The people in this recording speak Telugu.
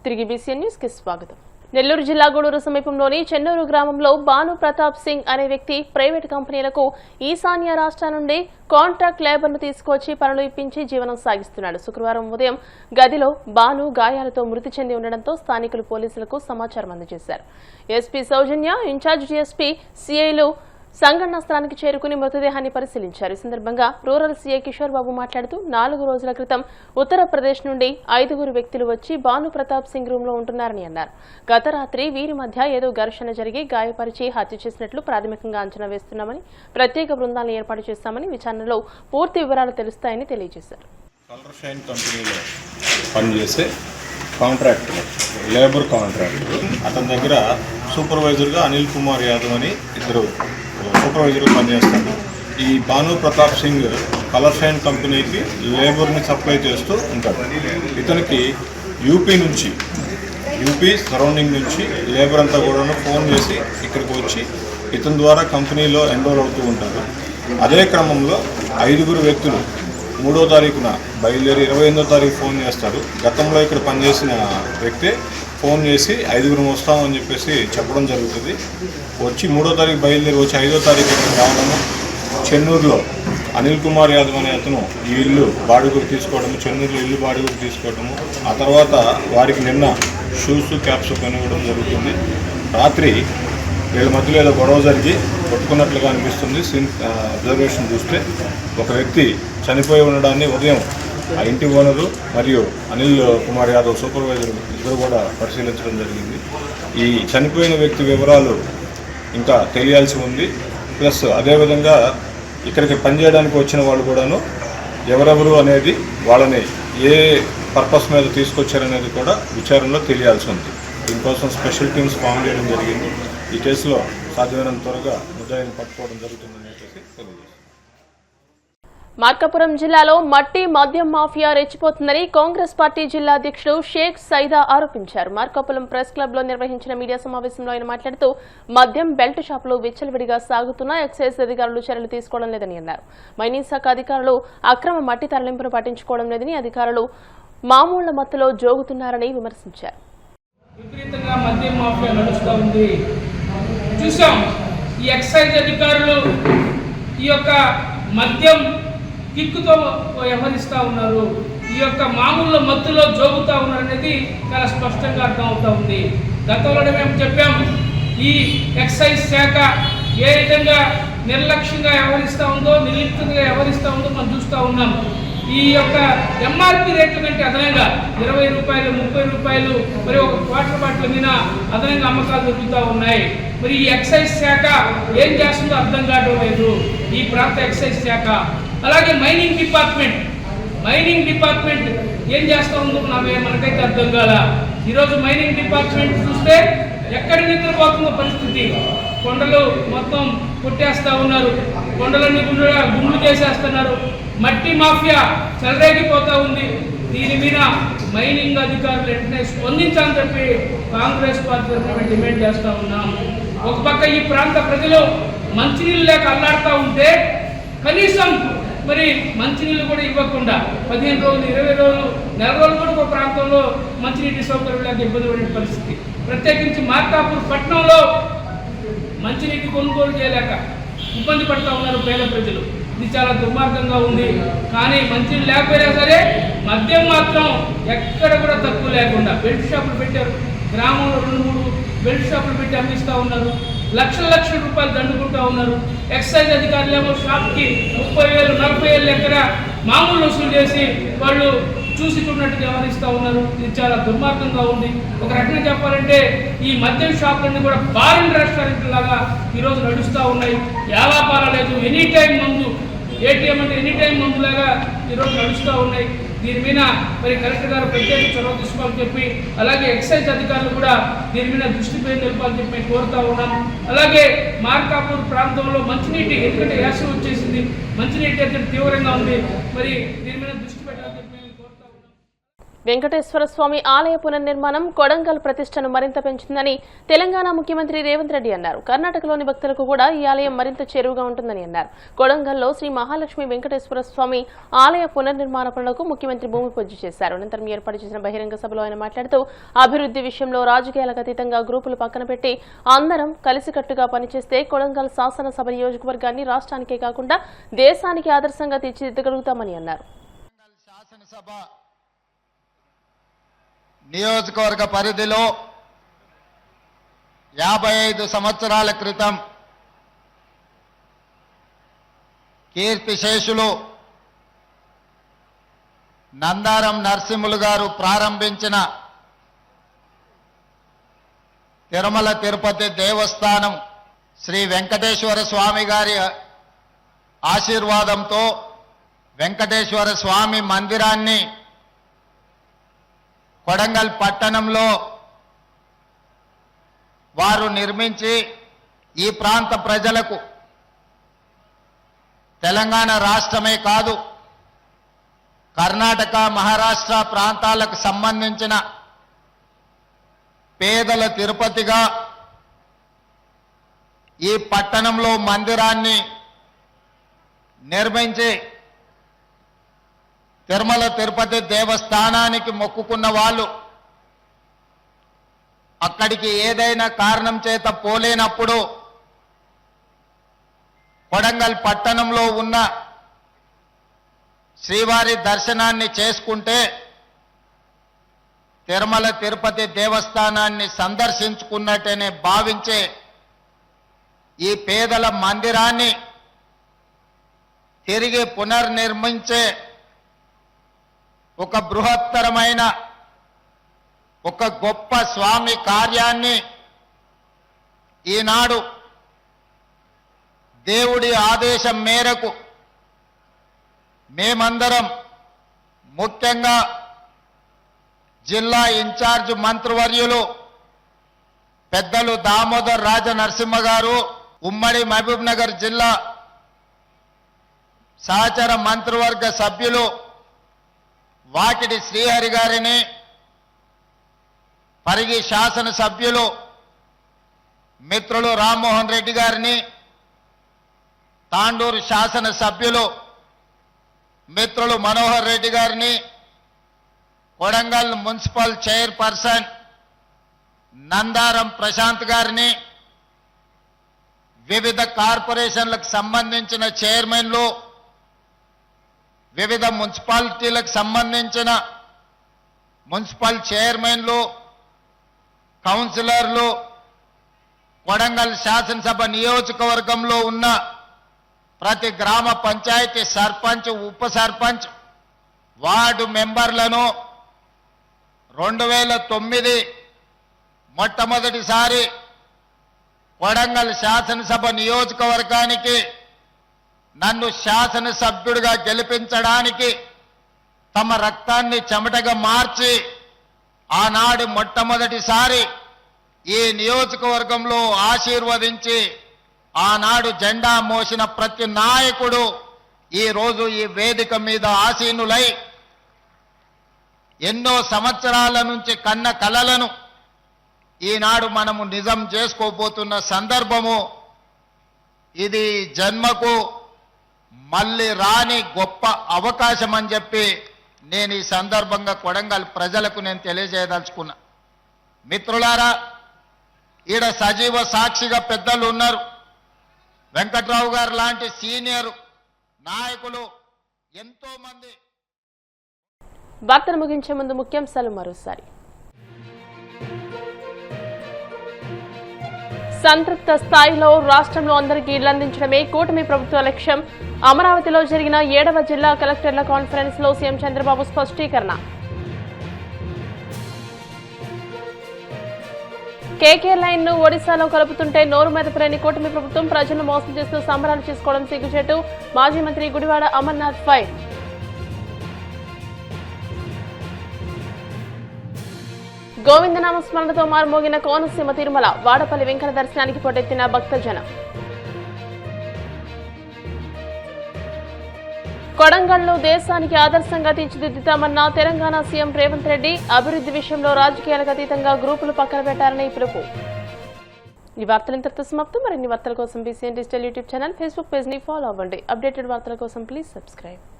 తిరిగి బీసీఎన్ న్యూస్ కి స్వాగతం. నెల్లూరు జిల్లా గూడూరు సమీపంలోని చెన్నూరు గ్రామంలో భాను ప్రతాప్ సింగ్ అనే వ్యక్తి ప్రైవేట్ కంపెనీలకు ఈశాన్య రాష్ట్రాల నుండి కాంట్రాక్ట్ లేబర్ను తీసుకొచ్చి పనులు ఇప్పించి జీవనం సాగిస్తున్నాడు. శుక్రవారం ఉదయం గదిలో భాను గాయాలతో మృతి చెంది ఉండడంతో స్థానికులు పోలీసులకు సమాచారం అందజేశారు. ఎస్పీ సౌజన్య, ఇన్ఛార్జ్ డీఎస్పీ సిఐలు సంఘటనా స్థలానికి చేరుకుని మృతదేహాన్ని పరిశీలించారు. ఈ సందర్భంగా రూరల్ సీఐ కిషోర్ బాబు మాట్లాడుతూ 4 రోజుల క్రితం ఉత్తరప్రదేశ్ నుండి 5 వ్యక్తులు వచ్చి భాను ప్రతాప్ సింగ్ రూమ్ లో ఉంటున్నారని అన్నారు. గత రాత్రి వీరి మధ్య ఏదో ఘర్షణ జరిగి గాయపరిచి హత్య చేసినట్లు ప్రాథమికంగా అంచనా వేస్తున్నామని, ప్రత్యేక బృందాలను ఏర్పాటు చేస్తామని, విచారణలో పూర్తి వివరాలు తెలుస్తాయని తెలియజేశారు. లేబర్ కాంట్రాక్టర్ అతని దగ్గర సూపర్వైజర్గా అనిల్ కుమార్ యాదవ్ అని 2 సూపర్వైజర్లు పనిచేస్తారు. ఈ భాను ప్రతాప్ సింగ్ కలర్ షైన్ కంపెనీకి లేబర్ని సప్లై చేస్తూ ఉంటాడు. ఇతనికి యూపీ సరౌండింగ్ నుంచి లేబర్ అంతా కూడా ఫోన్ చేసి ఇక్కడికి వచ్చి ఇతని ద్వారా కంపెనీలో ఎన్రోల్ అవుతూ ఉంటారు. అదే క్రమంలో 5 వ్యక్తులు 3వ తారీఖున బయలుదేరి 28వ తారీఖు ఫోన్ చేస్తారు. గతంలో ఇక్కడ పనిచేసిన వ్యక్తే ఫోన్ చేసి 5 వస్తామని చెప్పేసి చెప్పడం జరుగుతుంది. వచ్చి 3వ తారీఖు బయలుదేరి వచ్చి 5వ తారీఖు రావడము, చెన్నూరులో అనిల్ కుమార్ యాదవ్ అనే అతను ఈ ఇల్లు బాడుగుకు తీసుకోవడము, చెన్నూరులో ఇల్లు బాడుగుకు తీసుకోవడము, ఆ తర్వాత వారికి నిన్న షూస్ క్యాప్స్ కొనివ్వడం జరుగుతుంది. రాత్రి వీళ్ళ మధ్యలో ఏదో గొడవ జరిగి కొట్టుకున్నట్లుగా అనిపిస్తుంది. అబ్జర్వేషన్ చూస్తే ఒక వ్యక్తి చనిపోయి ఉండడాన్ని ఉదయం ఆ ఇంటి ఓనరు మరియు అనిల్ కుమార్ యాదవ్ సూపర్వైజర్ ఇద్దరు కూడా పరిశీలించడం జరిగింది. ఈ చనిపోయిన వ్యక్తి వివరాలు ఇంకా తెలియాల్సి ఉంది. ప్లస్ అదేవిధంగా ఇక్కడికి పనిచేయడానికి వచ్చిన వాళ్ళు కూడాను ఎవరెవరు అనేది, వాళ్ళని ఏ పర్పస్ మీద తీసుకొచ్చారనేది కూడా విచారణలో తెలియాల్సి ఉంది. దీనికోసం స్పెషల్ టీమ్స్ ఫామ్ చేయడం జరిగింది. ఈ కేసులో సాధ్యమైనంత త్వరగా ముద్దాయిని పట్టుకోవడం జరుగుతుందని చెప్పేసి తెలియజేస్తారు. మార్కాపురం జిల్లాలో మట్టి మద్యం మాఫియా రెచ్చిపోతుందని కాంగ్రెస్ పార్టీ జిల్లా అధ్యక్షుడు షేక్ సైదా ఆరోపించారు. మార్కాపురం ప్రెస్ క్లబ్ లో నిర్వహించిన మీడియా సమావేశంలో ఆయన మాట్లాడుతూ మద్యం బెల్ట్ షాపులు విచ్చలవిడిగా సాగుతున్నా ఎక్సైజ్ అధికారులు చర్యలు తీసుకోవడం లేదని అన్నారు. మైనింగ్ శాఖ అధికారులు అక్రమ మట్టి తరలింపును పట్టించుకోవడం లేదని, అధికారులు మామూళ్ల మత్తులో జోగుతున్నారని విమర్శించారు. విపరీతంగా మద్యం మాఫియా నడుస్తూ ఉంది. చూసాం, ఈ ఎక్సైజ్ అధికారులు ఈ యొక్క మద్యం కిక్కుతో వ్యవహరిస్తూ ఉన్నారు, ఈ యొక్క మామూలు మత్తులో జోగుతూ ఉన్నారు అనేది చాలా స్పష్టంగా అర్థమవుతూ ఉంది. గతంలోనే మేము చెప్పాము, ఈ ఎక్సైజ్ శాఖ ఏ విధంగా నిర్లక్ష్యంగా వ్యవహరిస్తూ ఉందో, నిర్లిప్తంగా వ్యవహరిస్తూ ఉందో మనం చూస్తూ ఉన్నాం. ఈ యొక్క ఎంఆర్పి రేట్ల కంటే అదనంగా 20 రూపాయలు, 30 రూపాయలు, మరి ఒక క్వార్టర్ బాటిల్ మీద అదనంగా అమ్మకాలు జరుగుతూ ఉన్నాయి. మరి ఈ ఎక్సైజ్ శాఖ ఏం చేస్తుందో అర్థం కావడం లేదు, ఈ ప్రాంత ఎక్సైజ్ శాఖ. అలాగే మైనింగ్ డిపార్ట్మెంట్ ఏం చేస్తూ ఉందో మనకైతే అర్థం కాల. ఈరోజు మైనింగ్ డిపార్ట్మెంట్ చూస్తే ఎక్కడ నిద్రపోతుందో పరిస్థితి. కొండలు మొత్తం కొట్టేస్తూ ఉన్నారు, కొండలన్నీ గుండ్లు చేసేస్తున్నారు, మట్టి మాఫియా చెలరేగిపోతూ ఉంది. దీని మీద మైనింగ్ అధికారులు వెంటనే స్పందించాలని చెప్పి కాంగ్రెస్ పార్టీ తరఫున డిమాండ్ చేస్తూ ఉన్నాం. ఒక పక్క ఈ ప్రాంత ప్రజలు మంచినీళ్ళు లేక అల్లాడుతూ ఉంటే కనీసం మరి మంచినీళ్ళు కూడా ఇవ్వకుండా 15 రోజులు, 20 రోజులు, నెల రోజులు కూడా ఒక ప్రాంతంలో మంచినీటి సౌకర్యం లేక ఇబ్బంది పడే పరిస్థితి. ప్రత్యేకించి మార్కాపూర్ పట్టణంలో మంచినీటి కొనుగోలు చేయలేక ఇబ్బంది పడుతూ ఉన్నారు పేద ప్రజలు. ఇది చాలా దుర్మార్గంగా ఉంది. కానీ మంచినీళ్ళు లేకపోయినా సరే మద్యం మాత్రం ఎక్కడ కూడా తక్కువ లేకుండా బెల్ట్ షాపులు పెట్టారు. గ్రామంలో 2-3 బెల్ట్ షాపులు పెట్టి అందిస్తూ ఉన్నారు. లక్షల రూపాయలు దండుకుంటూ ఉన్నారు. ఎక్సైజ్ అధికారులు ఏమో షాప్కి 30,000, 40,000 లెక్కన మామూలు వసూలు చేసి వాళ్ళు చూసి చూడనట్టు వ్యవహరిస్తూ ఉన్నారు. ఇది చాలా దుర్మార్గంగా ఉంది. ఒక రకంగా చెప్పాలంటే ఈ మద్యం షాపులన్నీ కూడా బార్ అండ్ రెస్టారెంట్ లాగా ఈరోజు నడుస్తూ ఉన్నాయి. వ్యాపారం లేదు, ఎనీ టైం మందు, ఏటీఎం అంటే ఎనీ టైం మందులాగా ఈరోజు నడుస్తూ ఉన్నాయి. దీని మీద మరి కలెక్టర్ గారు ప్రత్యేక చొరవ తీసుకోవాలని చెప్పి, అలాగే ఎక్సైజ్ అధికారులు కూడా దీని మీద దృష్టి నిలపాలని చెప్పి కోరుతూ ఉన్నాం. అలాగే మార్కాపూర్ ప్రాంతంలో మంచినీటి, ఎందుకంటే యాసం వచ్చేసింది, మంచినీటి ఎత్తున తీవ్రంగా ఉంది, మరి దీని మీద దృష్టి పెట్టాలని చెప్పి కోరుతా ఉన్నాం. వెంకటేశ్వర స్వామి ఆలయ పునర్నిర్మాణం కొడంగల్ ప్రతిష్టను మరింత పెంచుతుందని తెలంగాణ ముఖ్యమంత్రి రేవంత్ రెడ్డి అన్నారు. కర్ణాటకలోని భక్తులకు కూడా ఈ ఆలయం మరింత చేరువగా ఉంటుందని అన్నారు. కొడంగల్లో శ్రీ మహాలక్ష్మి వెంకటేశ్వర స్వామి ఆలయ పునర్నిర్మాణ పనులకు ముఖ్యమంత్రి భూమి పూజ చేశారు. అనంతరం ఏర్పాటు చేసిన బహిరంగ సభలో ఆయన మాట్లాడుతూ అభివృద్ధి విషయంలో రాజకీయాలకు అతీతంగా గ్రూపులు పక్కన పెట్టి అందరం కలిసికట్టుగా పనిచేస్తే కొడంగల్ శాసనసభ నియోజకవర్గాన్ని రాష్ట్రానికే కాకుండా దేశానికి ఆదర్శంగా తీర్చిదిద్దగలుగుతామని అన్నారు. నియోజకవర్గ పరిధిలో 55 సంవత్సరాల క్రితం కీర్తిశేషులు నందారం నరసింహులు గారు ప్రారంభించిన తిరుమల తిరుపతి దేవస్థానం శ్రీ వెంకటేశ్వర స్వామి గారి ఆశీర్వాదంతో వెంకటేశ్వర స్వామి మందిరాన్ని కొడంగల్ పట్టణంలో వారు నిర్మించి ఈ ప్రాంత ప్రజలకు తెలంగాణ రాష్ట్రమే కాదు కర్ణాటక మహారాష్ట్ర ప్రాంతాలకు సంబంధించిన పేదల తిరుపతిగా ఈ పట్టణంలో మందిరాన్ని నిర్మించి తిరుమల తిరుపతి దేవస్థానానికి మొక్కుకున్న వాళ్ళు అక్కడికి ఏదైనా కారణం చేత పోలేనప్పుడు కొడంగల్ పట్టణంలో ఉన్న శ్రీవారి దర్శనాన్ని చేసుకుంటే తిరుమల తిరుపతి దేవస్థానాన్ని సందర్శించుకున్నట్టనే భావించే ఈ పేదల మందిరాన్ని తిరిగి పునర్నిర్మించే ఒక బృహత్తరమైన ఒక గొప్ప స్వామి కార్యాన్ని ఈనాడు దేవుడి ఆదేశం మేరకు మేమందరం ముఖ్యంగా జిల్లా ఇన్ఛార్జ్ మంత్రివర్యులు పెద్దలు దామోదర్ రాజ నరసింహ గారు, ఉమ్మడి మహబూబ్ నగర్ జిల్లా సహచర మంత్రివర్గ సభ్యులు వాకిడి శ్రీహరి గారిని, పరిగి శాసన సభ్యులు మిత్రులు రామ్మోహన్ రెడ్డి గారిని, తాండూరు శాసన సభ్యులు మిత్రులు మనోహర్ రెడ్డి గారిని, కొడంగల్ మున్సిపల్ చైర్పర్సన్ నందారం ప్రశాంత్ గారిని, వివిధ కార్పొరేషన్లకు సంబంధించిన చైర్మన్లు, వివిధ మున్సిపాలిటీలకు సంబంధించిన మున్సిపల్ చైర్మన్లు, కౌన్సిలర్లు, కొడంగల్ శాసనసభ నియోజకవర్గంలో ఉన్న ప్రతి గ్రామ పంచాయతీ సర్పంచ్, ఉప సర్పంచ్, వార్డు మెంబర్లను 2009 మొట్టమొదటిసారి కొడంగల్ శాసనసభ నియోజకవర్గానికి నన్ను శాసనసభ్యుడిగా గెలిపించడానికి తమ రక్తాన్ని చెమటగా మార్చి ఆనాడు మొట్టమొదటిసారి ఈ నియోజకవర్గంలో ఆశీర్వదించి ఆనాడు జెండా మోసిన ప్రతి నాయకుడు ఈరోజు ఈ వేదిక మీద ఆసీనులై ఎన్నో సంవత్సరాల నుంచి కన్న కలలను ఈనాడు మనము నిజం చేసుకోబోతున్న సందర్భము ఇది. జన్మకు మళ్ళీ రాని గొప్ప అవకాశం అని చెప్పి నేను ఈ సందర్భంగా కొడంగల్ ప్రజలకు నేను తెలియజేయదలుచుకున్నా. మిత్రులారా, ఈడ సజీవ సాక్షిగా పెద్దలు ఉన్నారు. వెంకట్రావు గారు లాంటి సీనియర్ నాయకులు ఎంతో మంది. వార్తలు ముగించే ముందు ముఖ్యాంశాలు మరోసారి. సంతృప్త స్థాయిలో రాష్ట్రంలో అందరికీ ఇళ్లు అందించడమే కూటమి ప్రభుత్వ లక్ష్యం. అమరావతిలో జరిగిన 7వ జిల్లా కలెక్టర్ల కాన్ఫరెన్స్ లో సీఎం చంద్రబాబు స్పష్టీకరణ. కేకే లైన్ ను ఒడిశాలో కలుపుతుంటే నోరు మెదపలేని కూటమి ప్రభుత్వం ప్రజలను మోసం చేస్తూ సంబరాలు చేసుకోవడం సిగ్గుచేటు. మాజీ మంత్రి గుడివాడ అమర్నాథ్ ఫైర్. గోవిందనామ స్మరణతో మారుమోగిన కోనసీమ తిరుమల. వాడపల్లి వెంకట దర్శనానికి పోటెత్తిన భక్తజనం. కొడంగల్లో దేశానికి ఆదర్శంగా తీర్చిదిద్దుతామన్న తెలంగాణ సీఎం రేవంత్ రెడ్డి. అభివృద్ధి విషయంలో రాజకీయాలకు అతీతంగా గ్రూపులు పక్కన పెట్టారని పిలుపు. ఈ వార్తలు ఇంతటితో సమాప్తం. మరిన్ని వార్తల కోసం BCN digital YouTube channel, Facebook page ని ఫాలో అవ్వండి. అప్డేటెడ్ వార్తల కోసం ప్లీజ్ సబ్స్క్రైబ్.